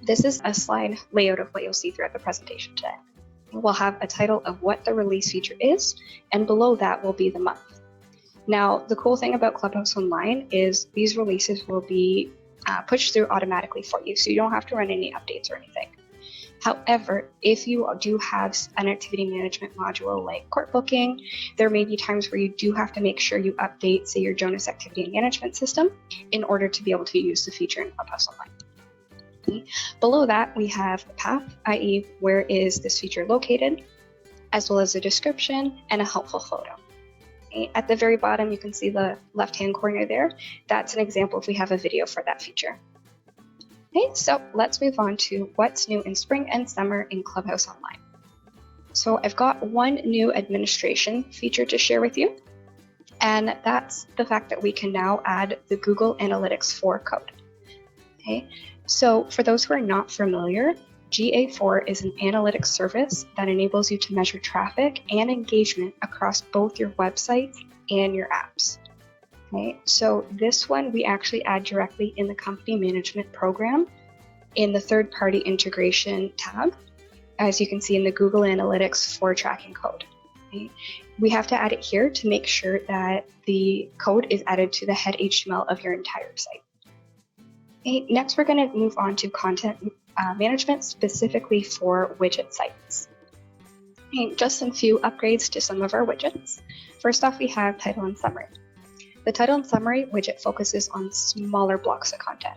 This is a slide layout of what you'll see throughout the presentation today. We'll have a title of what the release feature is, and below that will be the month. Now, the cool thing about ClubHouse Online is these releases will be pushed through automatically for you, so you don't have to run any updates or anything. However, if you do have an activity management module like court booking, there may be times where you do have to make sure you update, say, your Jonas activity management system in order to be able to use the feature in ClubHouse Online. Below that, we have the path, i.e. where is this feature located, as well as a description and a helpful photo. At the very bottom, you can see the left-hand corner there. That's an example if we have a video for that feature. Okay, so let's move on to what's new in spring and summer in ClubHouse Online. So I've got one new administration feature to share with you, and that's the fact that we can now add the Google Analytics 4 code. Okay, so for those who are not familiar, GA4 is an analytics service that enables you to measure traffic and engagement across both your websites and your apps. Okay, so this one we actually add directly in the company management program in the third-party integration tab, as you can see in the Google Analytics 4 tracking code. Okay, we have to add it here to make sure that the code is added to the head HTML of your entire site. Okay, next, we're going to move on to content management specifically for widget sites. Okay, just some few upgrades to some of our widgets. First off, we have title and summary. The title and summary widget focuses on smaller blocks of content.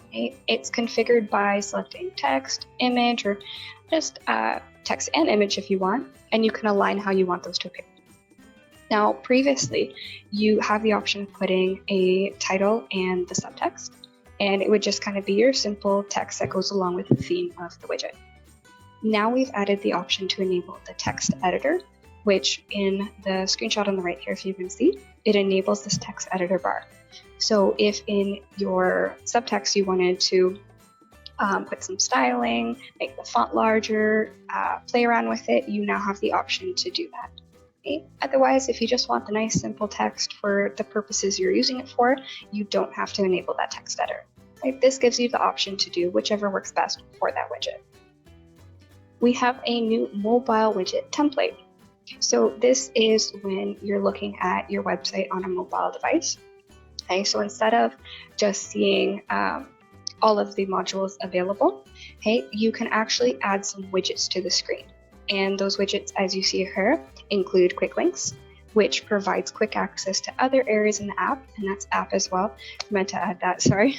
Okay, it's configured by selecting text, image, or just text and image if you want, and you can align how you want those to appear. Now, previously, you have the option of putting a title and the subtext, and it would just kind of be your simple text that goes along with the theme of the widget. Now we've added the option to enable the text editor, which in the screenshot on the right here, if you can see, it enables this text editor bar. So if in your subtext you wanted to put some styling, make the font larger, play around with it, you now have the option to do that. Okay? Otherwise, if you just want the nice simple text for the purposes you're using it for, you don't have to enable that text editor. Right? This gives you the option to do whichever works best for that widget. We have a new mobile widget template. So this is when you're looking at your website on a mobile device. Okay, so instead of just seeing all of the modules available, okay, you can actually add some widgets to the screen. And those widgets, as you see here, include quick links, which provides quick access to other areas in the app, and that's app as well. I meant to add that, sorry.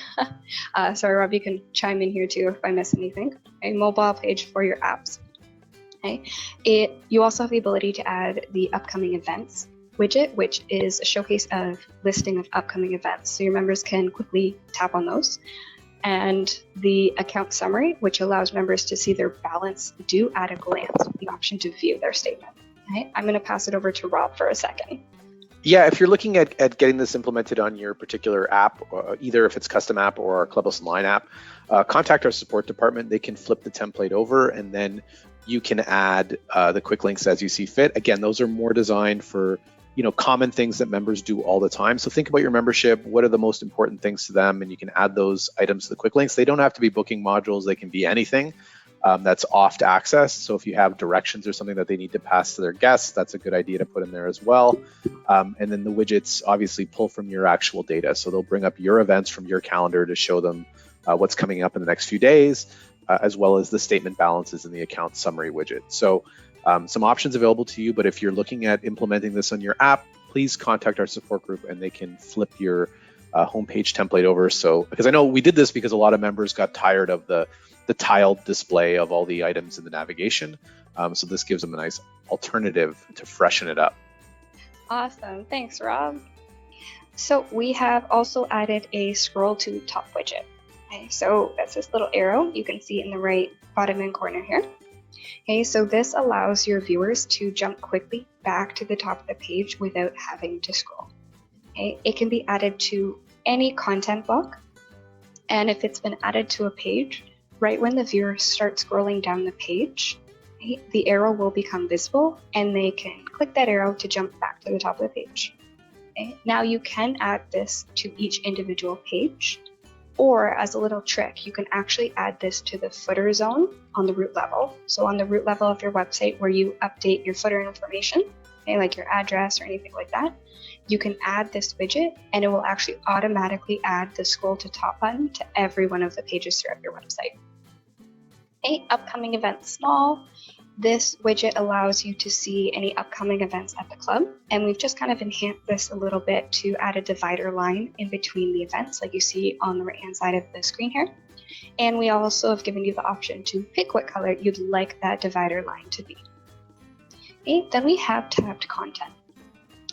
Sorry, Rob, you can chime in here too if I miss anything. A mobile page for your apps. Okay. You also have the ability to add the upcoming events widget, which is a showcase of listing of upcoming events. So your members can quickly tap on those. And the account summary, which allows members to see their balance due at a glance with the option to view their statement. Okay. I'm going to pass it over to Rob for a second. Yeah, if you're looking at getting this implemented on your particular app, either if it's custom app or our ClubHouse Online app, contact our support department. They can flip the template over, and then you can add the quick links as you see fit. Again, those are more designed for common things that members do all the time. So think about your membership. What are the most important things to them? And you can add those items to the quick links. They don't have to be booking modules. They can be anything that's oft access. So if you have directions or something that they need to pass to their guests, that's a good idea to put in there as well. And then the widgets obviously pull from your actual data. So they'll bring up your events from your calendar to show them what's coming up in the next few days, as well as the statement balances in the account summary widget. So some options available to you, but if you're looking at implementing this on your app, please contact our support group and they can flip your homepage template over. So, because I know we did this because a lot of members got tired of the tiled display of all the items in the navigation. So this gives them a nice alternative to freshen it up. Awesome, thanks, Rob. So we have also added a scroll to top widget. Okay, so that's this little arrow you can see in the right bottom end corner here. Okay, so this allows your viewers to jump quickly back to the top of the page without having to scroll. Okay, it can be added to any content block, and if it's been added to a page, right when the viewer starts scrolling down the page, okay, the arrow will become visible and they can click that arrow to jump back to the top of the page. Okay, now you can add this to each individual page. Or as a little trick, you can actually add this to the footer zone on the root level. So on the root level of your website where you update your footer information, okay, like your address or anything like that, you can add this widget and it will actually automatically add the scroll to top button to every one of the pages throughout your website. Okay, upcoming events small. This widget allows you to see any upcoming events at the club, and we've just kind of enhanced this a little bit to add a divider line in between the events like you see on the right hand side of the screen here. And we also have given you the option to pick what color you'd like that divider line to be. Okay, then we have tabbed content.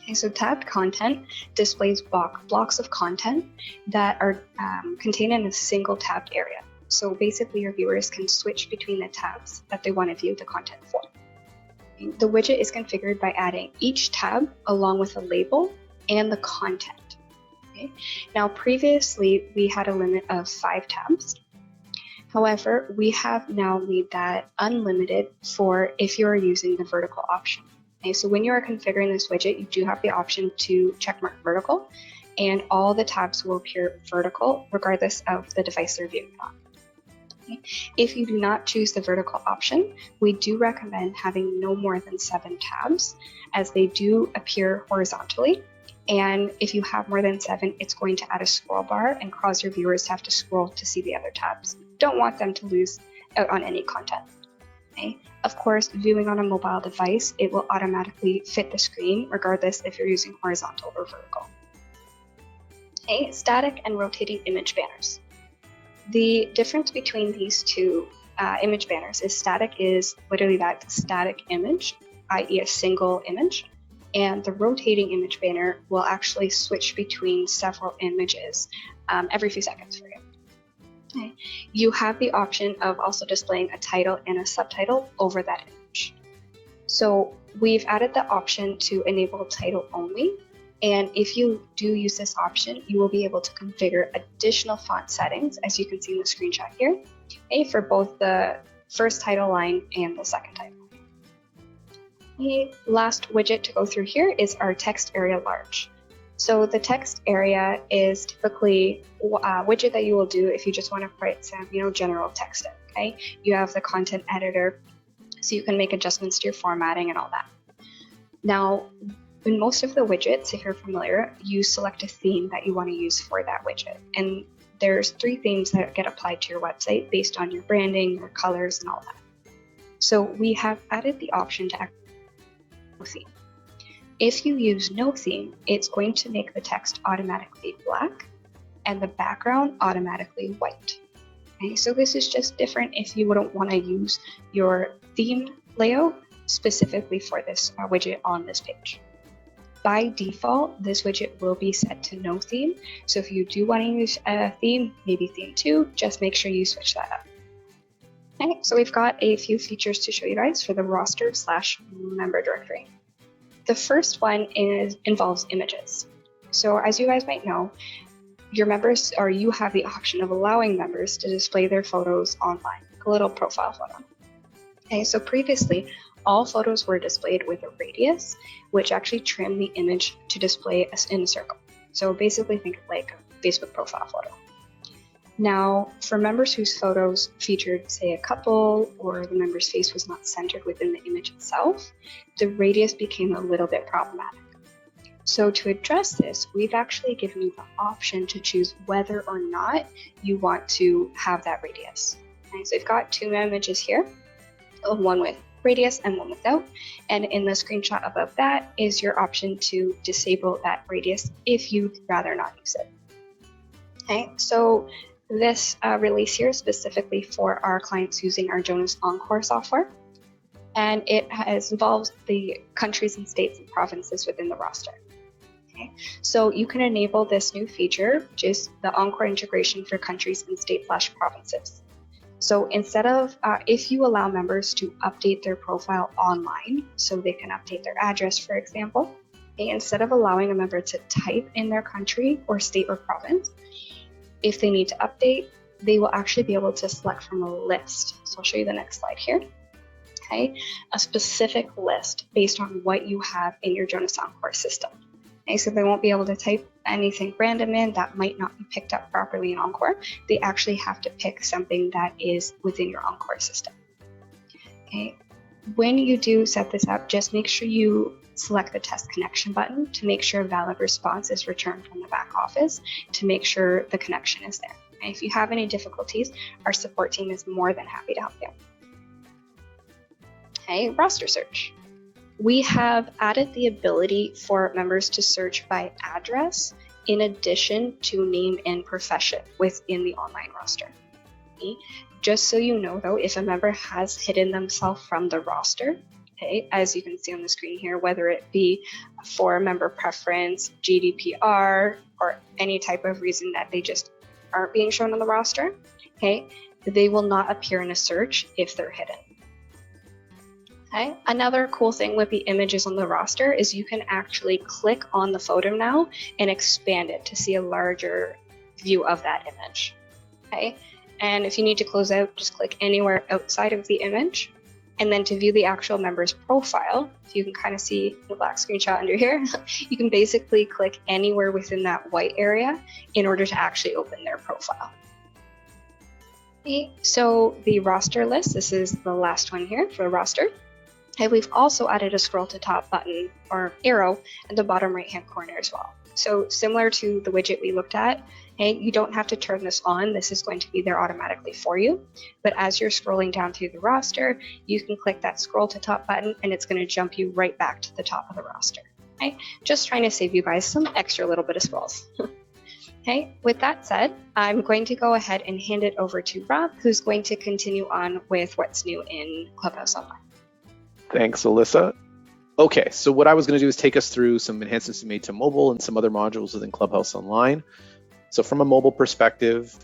Okay, so tabbed content displays blocks of content that are contained in a single tabbed area. So basically your viewers can switch between the tabs that they want to view the content for. The widget is configured by adding each tab along with a label and the content. Okay? Now previously we had a limit of 5 tabs. However, we have now made that unlimited for if you're using the vertical option. Okay? So when you are configuring this widget, you do have the option to checkmark vertical, and all the tabs will appear vertical regardless of the device they're viewing on. If you do not choose the vertical option, we do recommend having no more than 7 tabs as they do appear horizontally. And if you have more than 7, it's going to add a scroll bar and cause your viewers to have to scroll to see the other tabs. Don't want them to lose out on any content. Okay? Of course, viewing on a mobile device, it will automatically fit the screen regardless if you're using horizontal or vertical. Okay, static and rotating image banners. The difference between these two image banners is static is literally that static image, i.e. a single image, and the rotating image banner will actually switch between several images every few seconds for you. Okay. You have the option of also displaying a title and a subtitle over that image. So we've added the option to enable title only. And if you do use this option, you will be able to configure additional font settings, as you can see in the screenshot here, okay, for both the first title line and the second title. The last widget to go through here is our text area large. So the text area is typically a widget that you will do if you just want to write some, general text in, okay? You have the content editor, so you can make adjustments to your formatting and all that. Now, in most of the widgets, if you're familiar, you select a theme that you want to use for that widget. And there's 3 themes that get applied to your website based on your branding, your colors, and all that. So we have added the option to add no theme. If you use no theme, it's going to make the text automatically black and the background automatically white. Okay, so this is just different if you wouldn't want to use your theme layout specifically for this widget on this page. By default, this widget will be set to no theme. So if you do want to use a theme, maybe theme 2, just make sure you switch that up. Okay, so we've got a few features to show you guys for the roster/member directory. The first one involves images. So as you guys might know, your members, or you have the option of allowing members to display their photos online, like a little profile photo. Okay, so previously, all photos were displayed with a radius, which actually trimmed the image to display in a circle. So basically think of like a Facebook profile photo. Now, for members whose photos featured, say, a couple, or the member's face was not centered within the image itself, the radius became a little bit problematic. So to address this, we've actually given you the option to choose whether or not you want to have that radius. Okay, so we've got 2 images here, one with radius and one without, and in the screenshot above that is your option to disable that radius if you'd rather not use it. Okay, so this release here is specifically for our clients using our Jonas Encore software, and it involves the countries and states and provinces within the roster. Okay, so you can enable this new feature, which is the Encore integration for countries and state/provinces. So instead of, if you allow members to update their profile online, so they can update their address, for example, instead of allowing a member to type in their country or state or province, if they need to update, they will actually be able to select from a list. So I'll show you the next slide here. Okay, a specific list based on what you have in your Jonas Encore system. Okay, so they won't be able to type anything random in that might not be picked up properly in Encore. They actually have to pick something that is within your Encore system. Okay, when you do set this up, just make sure you select the test connection button to make sure a valid response is returned from the back office to make sure the connection is there. And if you have any difficulties, our support team is more than happy to help you. Okay, roster search. We have added the ability for members to search by address in addition to name and profession within the online roster. Okay? Just so you know though, if a member has hidden themselves from the roster, okay, as you can see on the screen here, whether it be for member preference, GDPR, or any type of reason that they just aren't being shown on the roster, okay, they will not appear in a search if they're hidden. Okay. Another cool thing with the images on the roster is you can actually click on the photo now and expand it to see a larger view of that image. Okay. And if you need to close out, just click anywhere outside of the image. And then to view the actual member's profile, if you can kind of see the black screenshot under here, you can basically click anywhere within that white area in order to actually open their profile. Okay. So the roster list, this is the last one here for the roster. And we've also added a scroll to top button or arrow at the bottom right hand corner as well. So similar to the widget we looked at, hey, you don't have to turn this on. This is going to be there automatically for you. But as you're scrolling down through the roster, you can click that scroll to top button and it's going to jump you right back to the top of the roster. Okay? Just trying to save you guys some extra little bit of scrolls. Okay, with that said, I'm going to go ahead and hand it over to Rob, who's going to continue on with what's new in ClubHouse Online. Thanks, Alyssa. Okay, so what I was going to do is take us through some enhancements we made to mobile and some other modules within ClubHouse Online. So from a mobile perspective,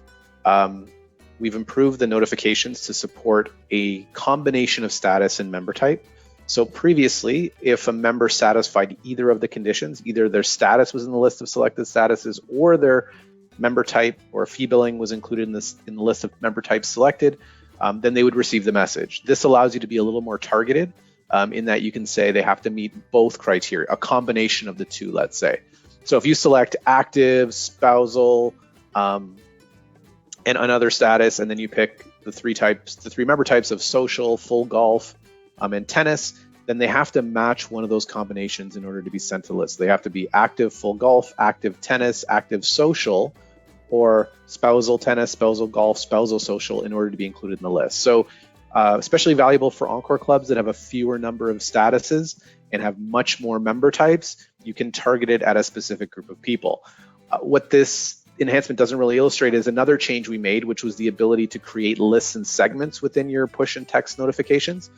we've improved the notifications to support a combination of status and member type. So previously, if a member satisfied either of the conditions, either their status was in the list of selected statuses or their member type or fee billing was included in the list of member types selected, then they would receive the message. This allows you to be a little more targeted in that you can say they have to meet both criteria, a combination of the two, let's say. So if you select active, spousal, and another status, and then you pick the three member types of social, full golf, and tennis, then they have to match one of those combinations in order to be sent to the list. They have to be active, full golf, active tennis, active social, or spousal tennis, spousal golf, spousal social in order to be included in the list. So especially valuable for Encore clubs that have a fewer number of statuses and have much more member types. You can target it at a specific group of people. What this enhancement doesn't really illustrate is another change we made, which was the ability to create lists and segments within your push and text notifications,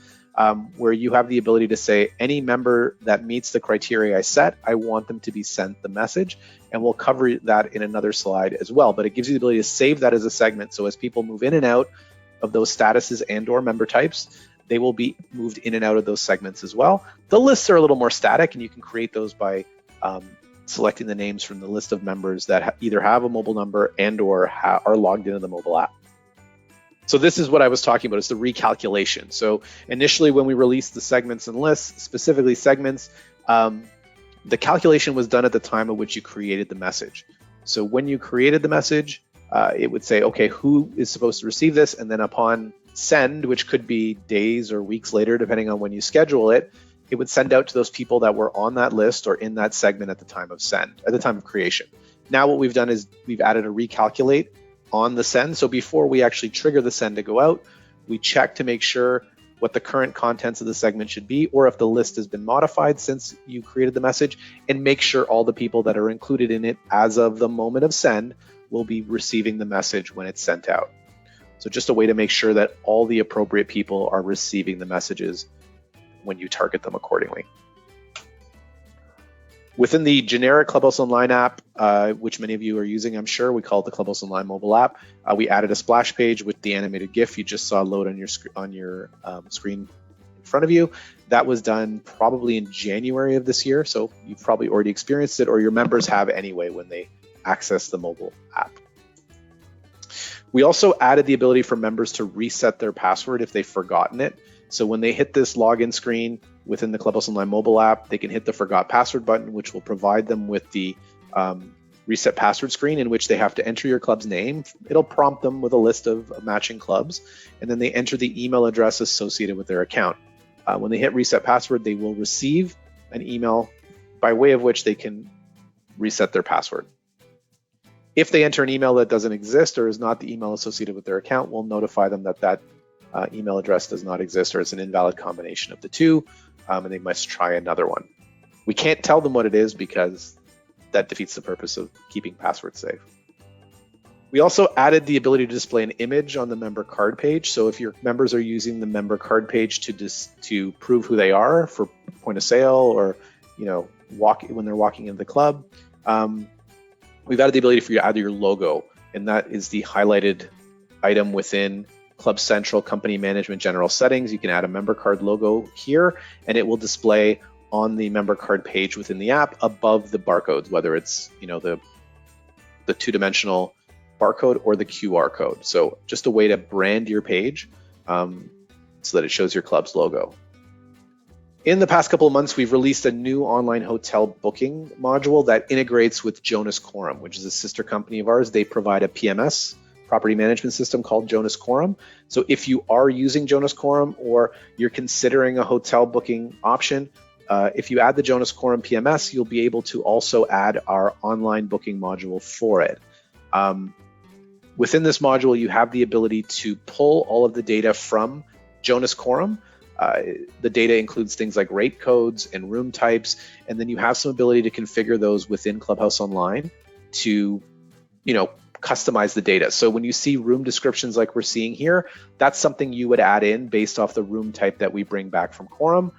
where you have the ability to say any member that meets the criteria I set, I want them to be sent the message, and we'll cover that in another slide as well. But it gives you the ability to save that as a segment, so as people move in and out of those statuses and or member types, they will be moved in and out of those segments as well. The lists are a little more static, and you can create those by selecting the names from the list of members that either have a mobile number and or are logged into the mobile app. So this is what I was talking about, it's the recalculation. So initially when we released the segments and lists, specifically segments, the calculation was done at the time at which you created the message. So when you created the message, it would say, okay, who is supposed to receive this? And then upon send, which could be days or weeks later, depending on when you schedule it, it would send out to those people that were on that list or in that segment at the time of send, at the time of creation. Now what we've done is we've added a recalculate on the send. So before we actually trigger the send to go out, we check to make sure what the current contents of the segment should be, or if the list has been modified since you created the message, and make sure all the people that are included in it as of the moment of send will be receiving the message when it's sent out. So just a way to make sure that all the appropriate people are receiving the messages when you target them accordingly. Within the generic ClubHouse Online app, which many of you are using, I'm sure, we call it the ClubHouse Online mobile app. We added a splash page with the animated GIF you just saw load on your screen in front of you. That was done probably in January of this year, so you've probably already experienced it, or your members have anyway when they access the mobile app. We also added the ability for members to reset their password if they've forgotten it. So when they hit this login screen within the ClubHouse Online mobile app, they can hit the Forgot Password button, which will provide them with the reset password screen in which they have to enter your club's name. It'll prompt them with a list of matching clubs, and then they enter the email address associated with their account. When they hit reset password, they will receive an email by way of which they can reset their password. If they enter an email that doesn't exist or is not the email associated with their account, we'll notify them that that email address does not exist or it's an invalid combination of the two, and they must try another one. We can't tell them what it is because that defeats the purpose of keeping passwords safe. We also added the ability to display an image on the member card page. So if your members are using the member card page to prove who they are for point of sale or when they're walking into the club, we've added the ability for you to add your logo, and that is the highlighted item within Club Central Company Management General Settings. You can add a member card logo here, and it will display on the member card page within the app above the barcodes, whether it's the two-dimensional barcode or the QR code. So just a way to brand your page so that it shows your club's logo. In the past couple of months, we've released a new online hotel booking module that integrates with Jonas Chorum, which is a sister company of ours. They provide a PMS, property management system called Jonas Chorum. So if you are using Jonas Chorum or you're considering a hotel booking option, if you add the Jonas Chorum PMS, you'll be able to also add our online booking module for it. Within this module, you have the ability to pull all of the data from Jonas Chorum. The data includes things like rate codes and room types, and then you have some ability to configure those within ClubHouse Online to, customize the data. So when you see room descriptions like we're seeing here, that's something you would add in based off the room type that we bring back from Chorum.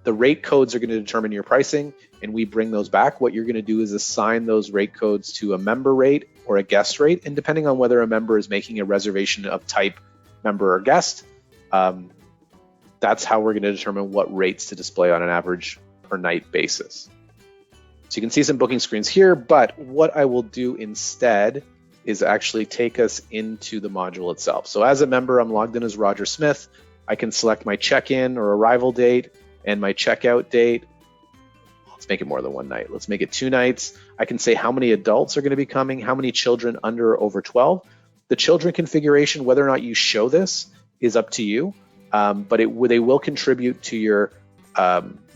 The rate codes are going to determine your pricing, and we bring those back. What you're going to do is assign those rate codes to a member rate or a guest rate, and depending on whether a member is making a reservation of type member or guest, that's how we're going to determine what rates to display on an average per night basis. So you can see some booking screens here, but what I will do instead is actually take us into the module itself. So as a member, I'm logged in as Roger Smith. I can select my check-in or arrival date and my checkout date. Let's make it more than one night. Let's make it 2 nights. I can say how many adults are going to be coming, how many children under or over 12. The children configuration, whether or not you show this, is up to you, but they will contribute to your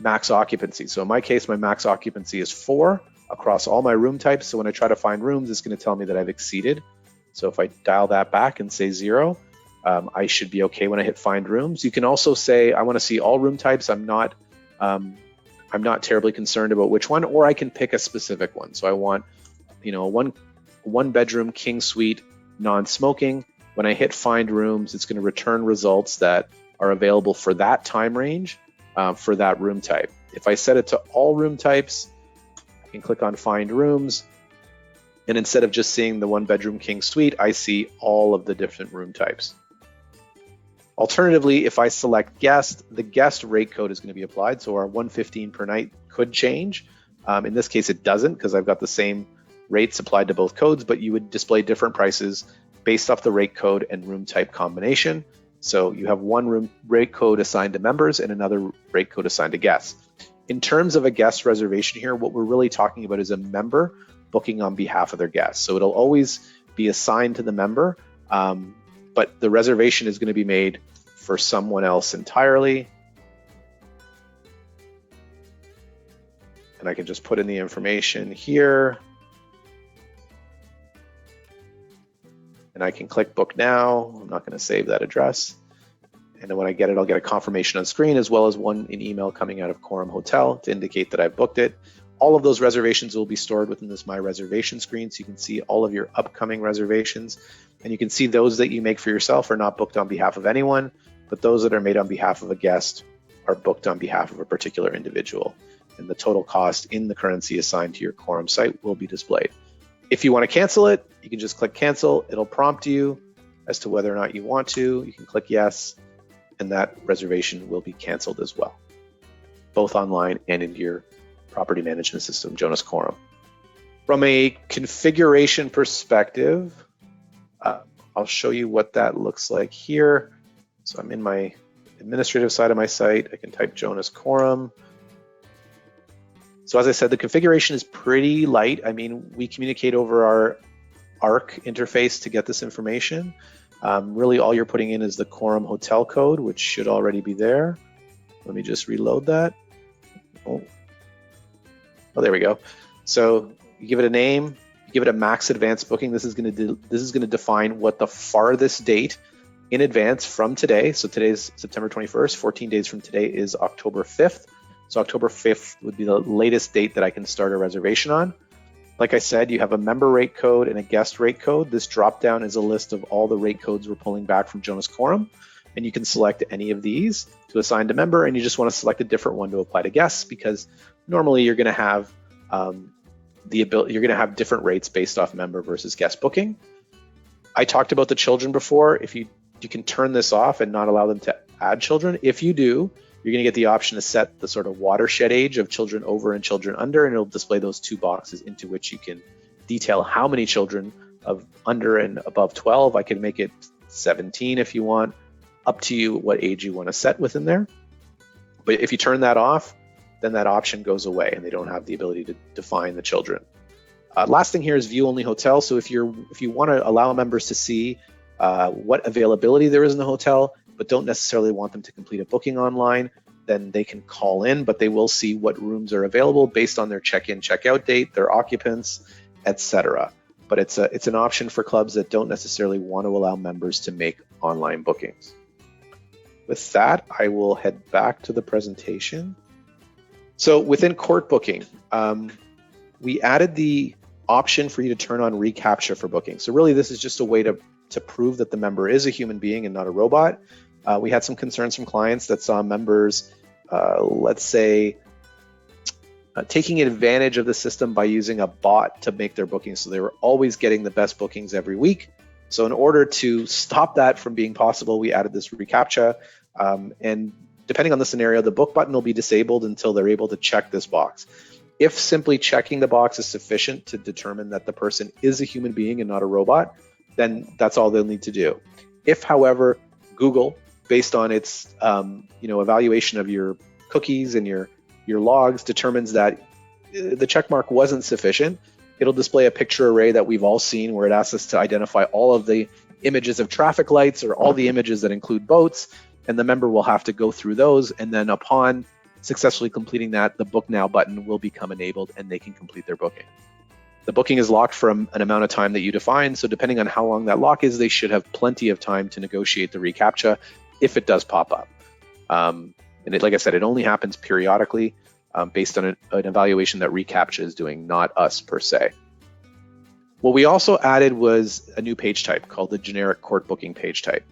max occupancy. So in my case, my max occupancy is 4 across all my room types. So when I try to find rooms, it's going to tell me that I've exceeded. So if I dial that back and say 0, I should be okay when I hit find rooms. You can also say, I want to see all room types. I'm not terribly concerned about which one, or I can pick a specific one. So I want, one bedroom king suite, non-smoking. When I hit find rooms, it's going to return results that are available for that time range for that room type. If I set it to all room types, I can click on find rooms. And instead of just seeing the 1 bedroom king suite, I see all of the different room types. Alternatively, if I select guest, the guest rate code is going to be applied. So our $115 per night could change. In this case, it doesn't because I've got the same rates applied to both codes, but you would display different prices based off the rate code and room type combination. So you have one room rate code assigned to members and another rate code assigned to guests. In terms of a guest reservation here, what we're really talking about is a member booking on behalf of their guests. So it'll always be assigned to the member, but the reservation is going to be made for someone else entirely. And I can just put in the information here. And I can click book now. I'm not going to save that address. And then when I get it, I'll get a confirmation on screen as well as one in email coming out of Chorum Hotel to indicate that I've booked it. All of those reservations will be stored within this My Reservation screen, so you can see all of your upcoming reservations. And you can see those that you make for yourself are not booked on behalf of anyone, but those that are made on behalf of a guest are booked on behalf of a particular individual. And the total cost in the currency assigned to your Chorum site will be displayed. If you want to cancel it, you can just click cancel. It'll prompt you as to whether or not you want to. You can click yes, and that reservation will be canceled as well, both online and into your property management system, Jonas Chorum. From a configuration perspective, I'll show you what that looks like here. So I'm in my administrative side of my site, I can type Jonas Chorum. So as I said, the configuration is pretty light. I mean, we communicate over our ARC interface to get this information. Really all you're putting in is the Chorum hotel code, which should already be there. Let me just reload that. Oh, there we go. So you give it a name, you give it a max advanced booking. This is going to define what the farthest date in advance from today. So today's September 21st, 14 days from today is October 5th. So October 5th would be the latest date that I can start a reservation on. Like I said, you have a member rate code and a guest rate code. This drop-down is a list of all the rate codes we're pulling back from Jonas Chorum, and you can select any of these to assign to member, and you just want to select a different one to apply to guests, because normally you're going to have different rates based off member versus guest booking. I talked about the children before. If you can turn this off and not allow them to add children. If you do, you're going to get the option to set the sort of watershed age of children over and children under, and it'll display those two boxes into which you can detail how many children of under and above 12. I can make it 17 if you want, up to you what age you want to set within there. But if you turn that off, then that option goes away and they don't have the ability to define the children. Last thing here is view only hotel. So if you want to allow members to see what availability there is in the hotel, but don't necessarily want them to complete a booking online, then they can call in, but they will see what rooms are available based on their check-in, check-out date, their occupants, etc. But it's an option for clubs that don't necessarily want to allow members to make online bookings. With that, I will head back to the presentation. So within court booking, we added the option for you to turn on reCAPTCHA for booking. So really, this is just a way to prove that the member is a human being and not a robot. We had some concerns from clients that saw members, let's say, taking advantage of the system by using a bot to make their bookings. So they were always getting the best bookings every week. So in order to stop that from being possible, we added this reCAPTCHA. And depending on the scenario, the book button will be disabled until they're able to check this box. If simply checking the box is sufficient to determine that the person is a human being and not a robot, then that's all they'll need to do. If, however, Google, based on its evaluation of your cookies and your logs, determines that the check mark wasn't sufficient, it'll display a picture array that we've all seen where it asks us to identify all of the images of traffic lights or all the images that include boats, and the member will have to go through those, and then upon successfully completing that, the Book Now button will become enabled and they can complete their booking. The booking is locked for an amount of time that you define, so depending on how long that lock is, they should have plenty of time to negotiate the reCAPTCHA if it does pop up. Like I said, it only happens periodically based on an evaluation that reCAPTCHA is doing, not us per se. What we also added was a new page type called the generic court booking page type.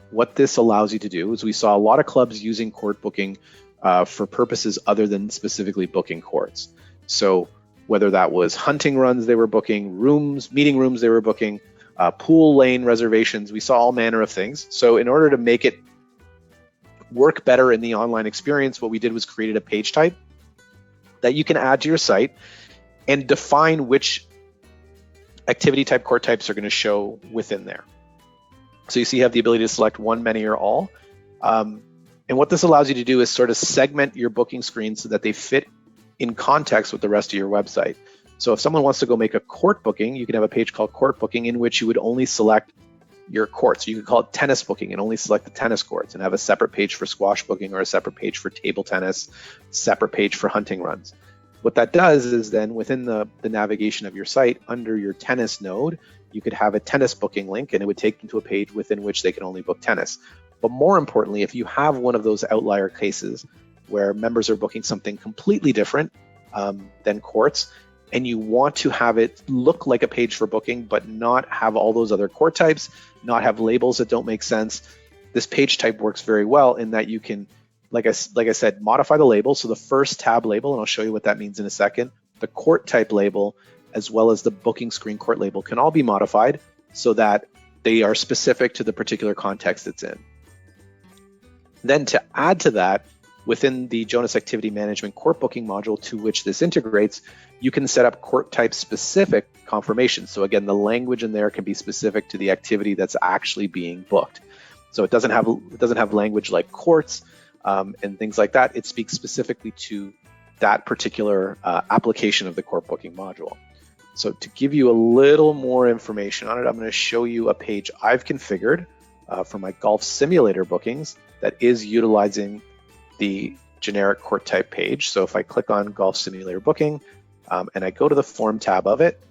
What this allows you to do is we saw a lot of clubs using court booking for purposes other than specifically booking courts. So whether that was hunting runs they were booking, meeting rooms they were booking, pool lane reservations, we saw all manner of things. So in order to make it work better in the online experience, what we did was created a page type that you can add to your site and define which activity type court types are going to show within there. So you see you have the ability to select one, many, or all. And what this allows you to do is sort of segment your booking screens so that they fit in context with the rest of your website. So if someone wants to go make a court booking, you can have a page called court booking in which you would only select your courts. You could call it tennis booking and only select the tennis courts, and have a separate page for squash booking or a separate page for table tennis, separate page for hunting runs. What that does is then within the navigation of your site, under your tennis node, you could have a tennis booking link and it would take them to a page within which they can only book tennis. But more importantly, if you have one of those outlier cases where members are booking something completely different than courts, and you want to have it look like a page for booking, but not have all those other court types, not have labels that don't make sense, this page type works very well in that you can, like I said, modify the label. So the first tab label, and I'll show you what that means in a second, the court type label, as well as the booking screen court label can all be modified so that they are specific to the particular context it's in. Then to add to that, within the Jonas Activity Management court booking module to which this integrates, you can set up court type specific confirmations. So again, the language in there can be specific to the activity that's actually being booked. So it doesn't have language like courts and things like that. It speaks specifically to that particular application of the court booking module. So to give you a little more information on it, I'm going to show you a page I've configured for my golf simulator bookings that is utilizing the generic court type page. So if I click on golf simulator booking and I go to the form tab of it,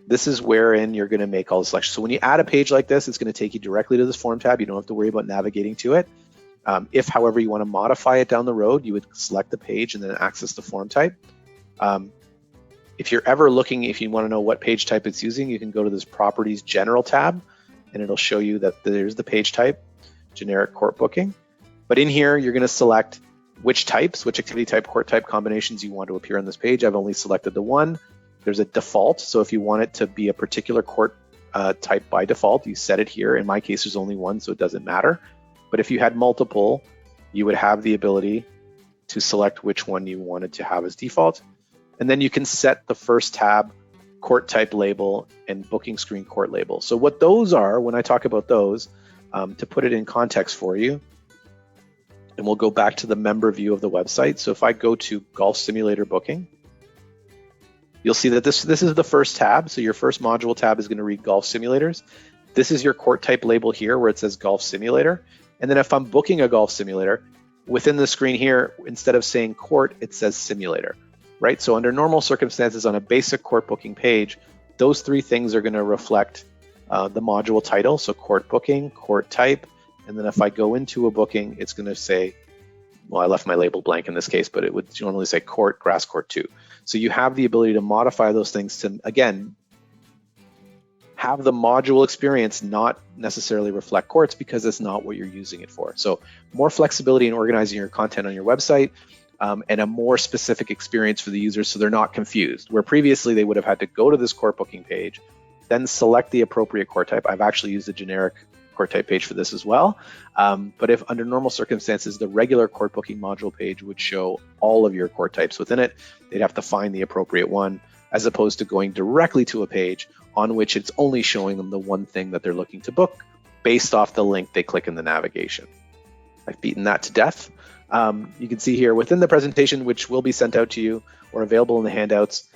this is wherein you're going to make all the selections. So when you add a page like this, it's going to take you directly to this form tab. You don't have to worry about navigating to it. If, however, you want to modify it down the road, you would select the page and then access the form type. If you're ever looking, if you want to know what page type it's using, you can go to this Properties General tab, and it'll show you that there's the page type, generic court booking. But in here, you're going to select which activity type, court type combinations you want to appear on this page. I've only selected the one. There's a default, so if you want it to be a particular court type by default, you set it here. In my case, there's only one, so it doesn't matter. But if you had multiple, you would have the ability to select which one you wanted to have as default. And then you can set the first tab, court type label, and booking screen court label. So what those are, when I talk about those, to put it in context for you, and we'll go back to the member view of the website. So if I go to Golf Simulator Booking, you'll see that this is the first tab. So your first module tab is going to read Golf Simulators. This is your court type label here where it says Golf Simulator. And then if I'm booking a golf simulator, within the screen here, instead of saying court, it says simulator, right? So under normal circumstances on a basic court booking page, those three things are going to reflect the module title. So court booking, court type. And then if I go into a booking, it's going to say, well, I left my label blank in this case, but it would normally say court, grass court 2. So you have the ability to modify those things to, again, have the module experience not necessarily reflect courts because it's not what you're using it for. So more flexibility in organizing your content on your website and a more specific experience for the users so they're not confused. Where previously they would have had to go to this court booking page, then select the appropriate court type. I've actually used a generic court type page for this as well. But if under normal circumstances, the regular court booking module page would show all of your court types within it, they'd have to find the appropriate one as opposed to going directly to a page on which it's only showing them the one thing that they're looking to book based off the link they click in the navigation. I've beaten that to death. You can see here within the presentation, which will be sent out to you or available in the handouts,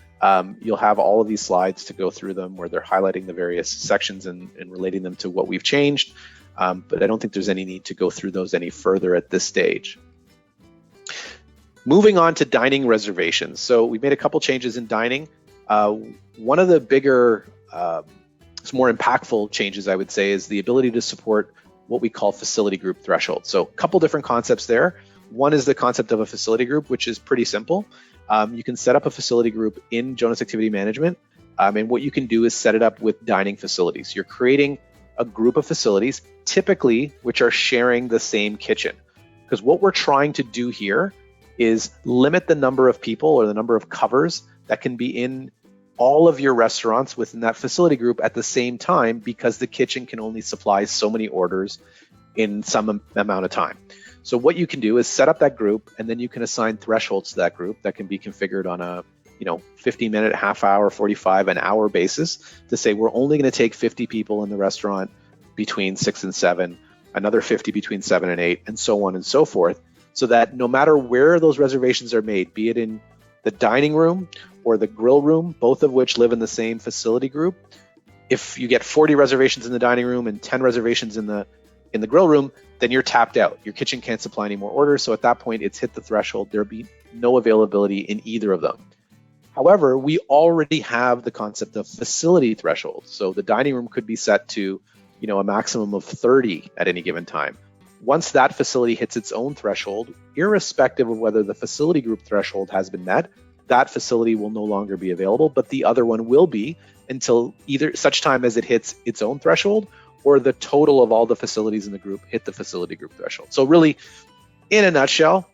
you'll have all of these slides to go through them where they're highlighting the various sections and relating them to what we've changed. But I don't think there's any need to go through those any further at this stage. Moving on to dining reservations. So we made a couple changes in dining. One of the bigger, more impactful changes, I would say, is the ability to support what we call facility group thresholds. So a couple different concepts there. One is the concept of a facility group, which is pretty simple. You can set up a facility group in Jonas Activity Management, and what you can do is set it up with dining facilities. You're creating a group of facilities, typically, which are sharing the same kitchen. Because what we're trying to do here is limit the number of people or the number of covers that can be in all of your restaurants within that facility group at the same time, because the kitchen can only supply so many orders in some amount of time. So what you can do is set up that group, and then you can assign thresholds to that group that can be configured on a 15-minute, half hour, 45, an hour basis to say we're only going to take 50 people in the restaurant between 6 and 7, another 50 between 7 and 8, and so on and so forth, so that no matter where those reservations are made, be it in the dining room or the grill room, both of which live in the same facility group, if you get 40 reservations in the dining room and 10 reservations in the grill room, then you're tapped out. Your kitchen can't supply any more orders. So at that point, it's hit the threshold. There'll be no availability in either of them. However, we already have the concept of facility thresholds. So the dining room could be set to, a maximum of 30 at any given time. Once that facility hits its own threshold, irrespective of whether the facility group threshold has been met, that facility will no longer be available, but the other one will be until either such time as it hits its own threshold or the total of all the facilities in the group hit the facility group threshold. So really, in a nutshell,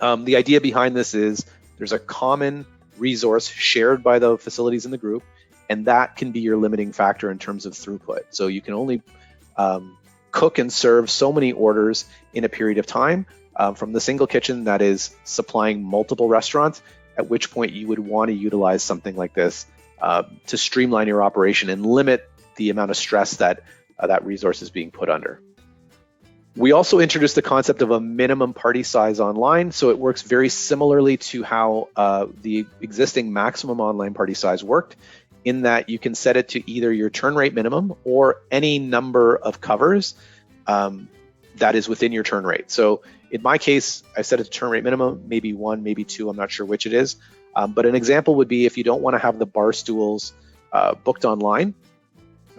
the idea behind this is there's a common resource shared by the facilities in the group, and that can be your limiting factor in terms of throughput. So you can only cook and serve so many orders in a period of time from the single kitchen that is supplying multiple restaurants, at which point you would want to utilize something like this to streamline your operation and limit the amount of stress that that resource is being put under. We also introduced the concept of a minimum party size online. So it works very similarly to how the existing maximum online party size worked, in that you can set it to either your turn rate minimum or any number of covers that is within your turn rate. So in my case, I set it to turn rate minimum, maybe 1, maybe 2, I'm not sure which it is. But an example would be if you don't want to have the bar stools booked online,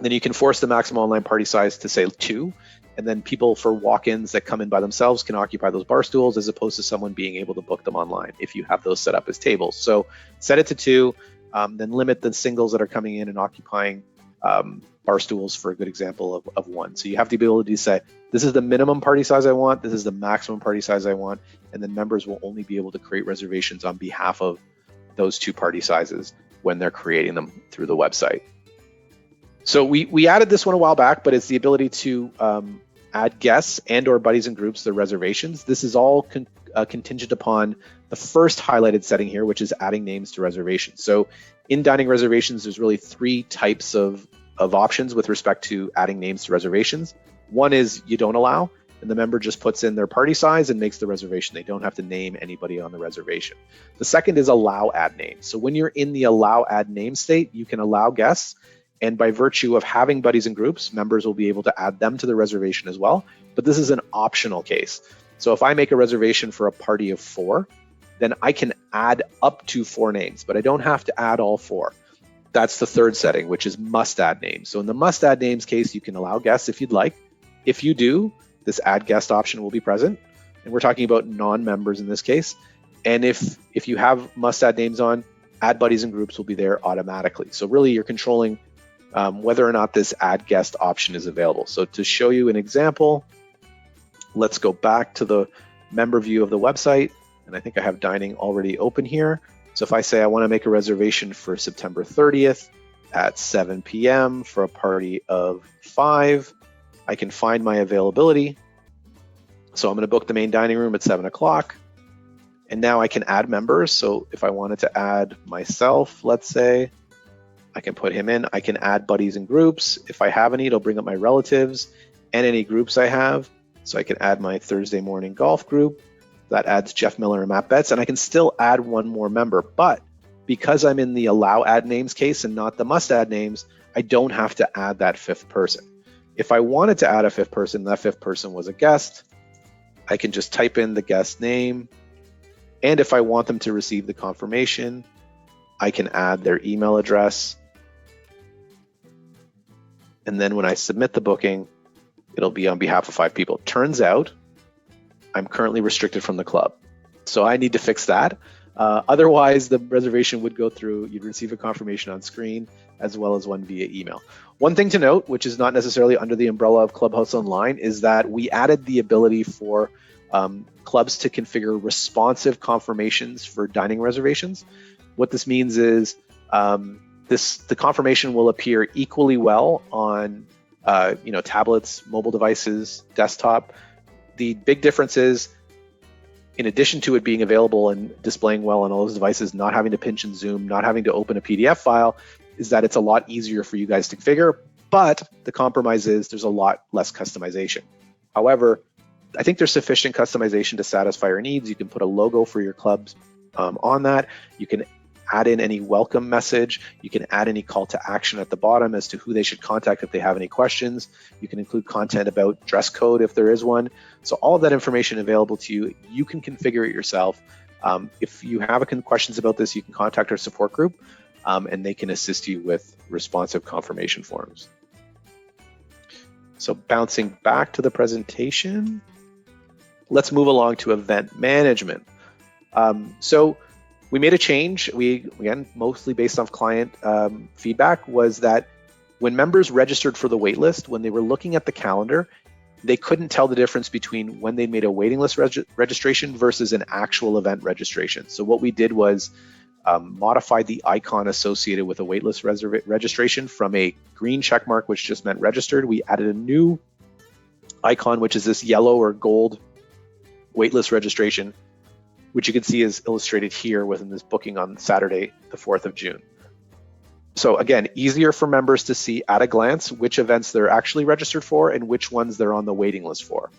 then you can force the maximum online party size to say 2. And then people for walk-ins that come in by themselves can occupy those bar stools, as opposed to someone being able to book them online if you have those set up as tables. So set it to 2, then limit the singles that are coming in and occupying bar stools, for a good example of 1. So you have the ability to say, this is the minimum party size I want, this is the maximum party size I want, and then members will only be able to create reservations on behalf of those 2 party sizes when they're creating them through the website. So we added this one a while back, but it's the ability to add guests and or buddies and groups to reservations. This is all contingent upon the first highlighted setting here, which is adding names to reservations. So in dining reservations, there's really 3 types of options with respect to adding names to reservations. One is you don't allow, and the member just puts in their party size and makes the reservation. They don't have to name anybody on the reservation. The second is allow add names. So when you're in the allow add name state, you can allow guests, and by virtue of having buddies and groups, members will be able to add them to the reservation as well. But this is an optional case. So if I make a reservation for a party of 4, then I can add up to 4 names, but I don't have to add all 4. That's the third setting, which is must add names. So in the must add names case, you can allow guests if you'd like. If you do, this add guest option will be present. And we're talking about non-members in this case. And if you have must add names on, add buddies and groups will be there automatically. So really you're controlling whether or not this add guest option is available. So to show you an example, let's go back to the member view of the website. And I think I have dining already open here. So if I say I want to make a reservation for September 30th at 7 p.m. for a party of 5, I can find my availability. So I'm going to book the main dining room at 7 o'clock. And now I can add members. So if I wanted to add myself, let's say, I can put him in. I can add buddies and groups. If I have any, it'll bring up my relatives and any groups I have. So I can add my Thursday morning golf group. That adds Jeff Miller and Matt Betts, and I can still add one more member. But because I'm in the allow add names case and not the must add names, I don't have to add that 5th person. If I wanted to add a 5th person, that 5th person was a guest, I can just type in the guest name. And if I want them to receive the confirmation, I can add their email address. And then when I submit the booking, it'll be on behalf of 5 people. Turns out I'm currently restricted from the club. So I need to fix that. Otherwise, the reservation would go through, you'd receive a confirmation on screen as well as one via email. One thing to note, which is not necessarily under the umbrella of ClubHouse Online, is that we added the ability for clubs to configure responsive confirmations for dining reservations. What this means is the confirmation will appear equally well on tablets, mobile devices, desktop. The big difference is, in addition to it being available and displaying well on all those devices, not having to pinch and zoom, not having to open a PDF file, is that it's a lot easier for you guys to configure. But the compromise is there's a lot less customization. However, I think there's sufficient customization to satisfy your needs. You can put a logo for your clubs on that. You can add in any welcome message. You can add any call to action at the bottom as to who they should contact if they have any questions. You can include content about dress code if there is one. So all of that information available to you. You can configure it yourself. If you have questions about this, you can contact our support group and they can assist you with responsive confirmation forms. So bouncing back to the presentation, let's move along to event management. So we made a change. We, again, mostly based off client feedback, was that when members registered for the waitlist, when they were looking at the calendar, they couldn't tell the difference between when they made a waiting list registration versus an actual event registration. So what we did was modify the icon associated with a waitlist registration from a green check mark, which just meant registered. We added a new icon, which is this yellow or gold waitlist registration, which you can see is illustrated here within this booking on Saturday, the 4th of June. So again, easier for members to see at a glance which events they're actually registered for and which ones they're on the waiting list for.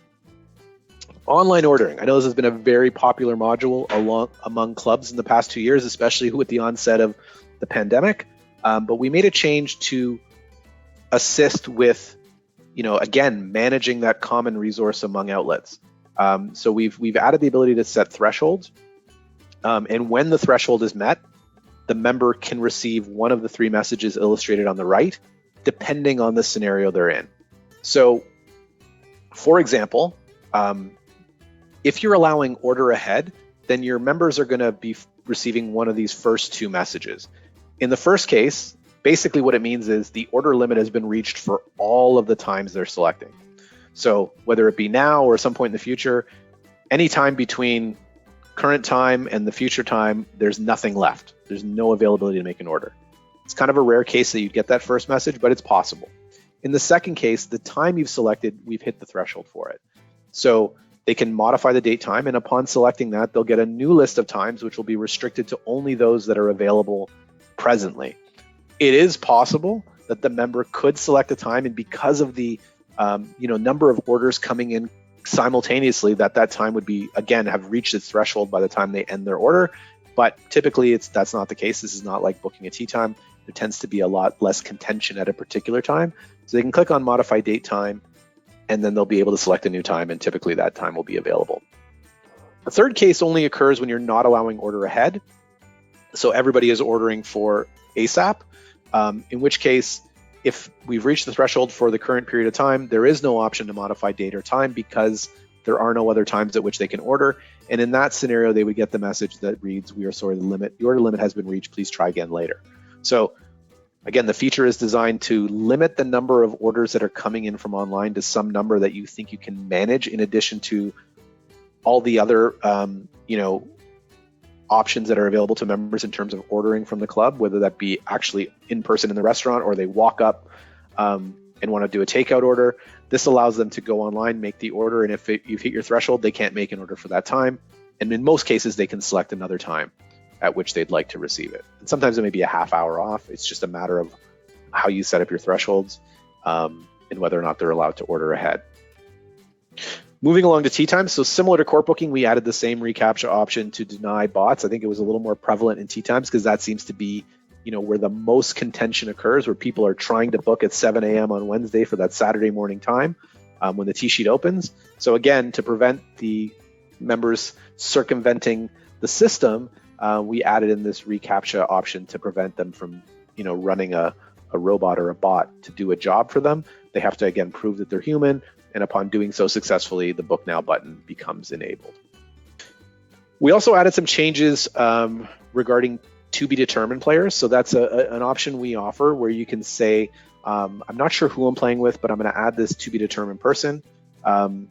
Online ordering. I know this has been a very popular module among clubs in the past 2 years, especially with the onset of the pandemic. But we made a change to assist with, again, managing that common resource among outlets. So we've added the ability to set thresholds, and when the threshold is met, the member can receive one of the 3 messages illustrated on the right, depending on the scenario they're in. So, for example, if you're allowing order ahead, then your members are going to be receiving one of these first 2 messages. In the first case, basically what it means is the order limit has been reached for all of the times they're selecting. So whether it be now or some point in the future, any time between current time and the future time, there's nothing left. There's no availability to make an order. It's kind of a rare case that you get that first message, but it's possible. In the second case, the time you've selected, we've hit the threshold for it. So they can modify the date time, and upon selecting that, they'll get a new list of times, which will be restricted to only those that are available presently. It is possible that the member could select a time, and because of the number of orders coming in simultaneously, that time would be, again, have reached its threshold by the time they end their order. But typically, that's not the case. This is not like booking a tea time. There tends to be a lot less contention at a particular time. So they can click on modify date time, and then they'll be able to select a new time, and typically that time will be available. The third case only occurs when you're not allowing order ahead. So everybody is ordering for ASAP, in which case, if we've reached the threshold for the current period of time, there is no option to modify date or time because there are no other times at which they can order. And in that scenario, they would get the message that reads, "We are sorry, the order limit has been reached. Please try again later." So again, the feature is designed to limit the number of orders that are coming in from online to some number that you think you can manage, in addition to all the other options that are available to members in terms of ordering from the club, whether that be actually in person in the restaurant or they walk up and want to do a takeout order. This allows them to go online, make the order, and if you've hit your threshold, they can't make an order for that time. And in most cases, they can select another time at which they'd like to receive it. And sometimes it may be a half hour off. It's just a matter of how you set up your thresholds and whether or not they're allowed to order ahead. Moving along to tea time. So similar to court booking, we added the same reCAPTCHA option to deny bots. I think it was a little more prevalent in tea times because that seems to be where the most contention occurs, where people are trying to book at 7 a.m. on Wednesday for that Saturday morning time when the tea sheet opens. So again, to prevent the members circumventing the system, we added in this reCAPTCHA option to prevent them from running a robot or a bot to do a job for them. They have to, again, prove that they're human, and upon doing so successfully, the Book Now button becomes enabled. We also added some changes regarding to be determined players. So that's an option we offer where you can say, I'm not sure who I'm playing with, but I'm going to add this to be determined person. And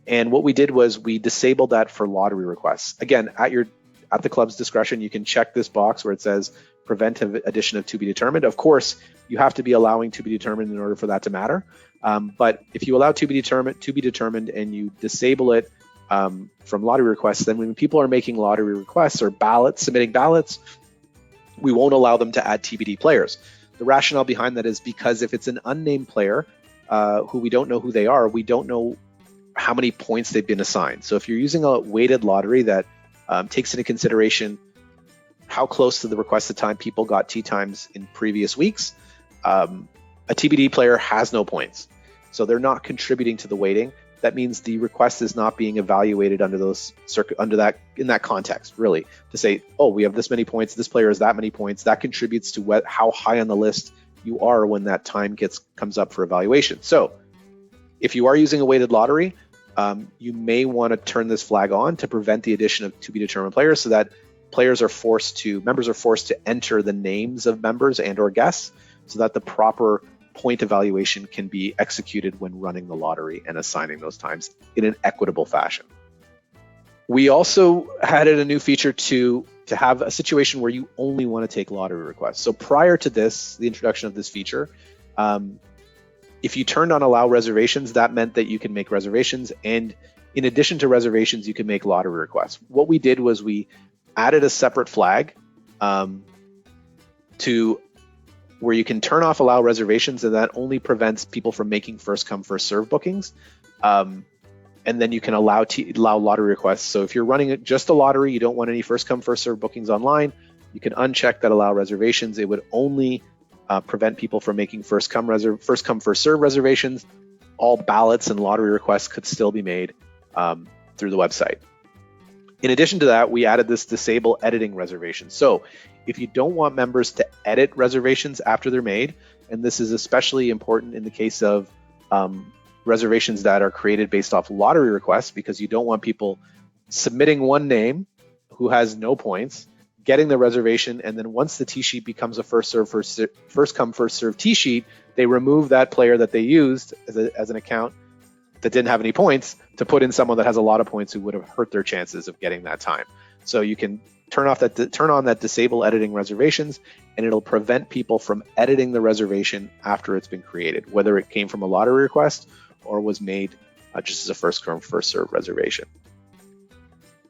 what we did was we disabled that for lottery requests. Again, at the club's discretion, you can check this box where it says prevent addition of to be determined. Of course, you have to be allowing to be determined in order for that to matter. But if you allow to be determined and you disable it from lottery requests, then when people are making lottery requests or submitting ballots, we won't allow them to add TBD players. The rationale behind that is because if it's an unnamed player who we don't know who they are, we don't know how many points they've been assigned. So if you're using a weighted lottery that takes into consideration how close to the requested time people got tea times in previous weeks, a TBD player has no points. So they're not contributing to the weighting. That means the request is not being evaluated in that context, really, to say, oh, we have this many points, this player has that many points. That contributes to how high on the list you are when that time comes up for evaluation. So if you are using a weighted lottery, you may want to turn this flag on to prevent the addition of to be determined players, so that members are forced to enter the names of members and or guests, so that the proper point evaluation can be executed when running the lottery and assigning those times in an equitable fashion. We also added a new feature to have a situation where you only want to take lottery requests. So prior to this, the introduction of this feature, if you turned on allow reservations, that meant that you can make reservations, and in addition to reservations, you can make lottery requests. What we did was we added a separate flag to where you can turn off allow reservations, and that only prevents people from making first come first serve bookings. And and then you can allow lottery requests. So if you're running just a lottery, you don't want any first come, first serve bookings online, you can uncheck that allow reservations. It would only prevent people from making first come, first serve reservations. All ballots and lottery requests could still be made through the website. In addition to that, we added this disable editing reservations. So if you don't want members to edit reservations after they're made, and this is especially important in the case of reservations that are created based off lottery requests, because you don't want people submitting one name who has no points, getting the reservation, and then once the T-sheet becomes a first come, first serve T-sheet, they remove that player that they used as an account that didn't have any points to put in someone that has a lot of points who would have hurt their chances of getting that time. So you can turn on that disable editing reservations, and it'll prevent people from editing the reservation after it's been created, whether it came from a lottery request or was made just as a first come, first serve reservation.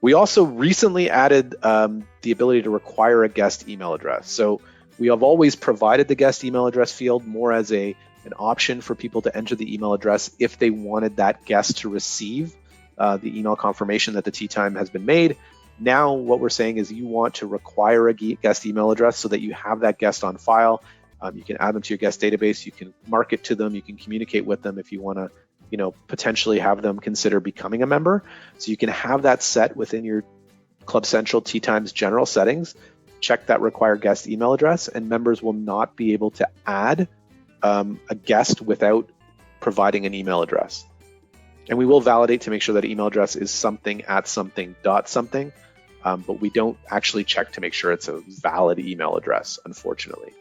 We also recently added the ability to require a guest email address. So we have always provided the guest email address field more as an option for people to enter the email address if they wanted that guest to receive the email confirmation that the tee time has been made. Now what we're saying is you want to require a guest email address so that you have that guest on file. You can add them to your guest database, you can market to them, you can communicate with them if you want to potentially have them consider becoming a member. So you can have that set within your Club Central Tee Times general settings, check that require guest email address, and members will not be able to add a guest without providing an email address. And we will validate to make sure that email address is something at something dot something, but we don't actually check to make sure it's a valid email address, unfortunately.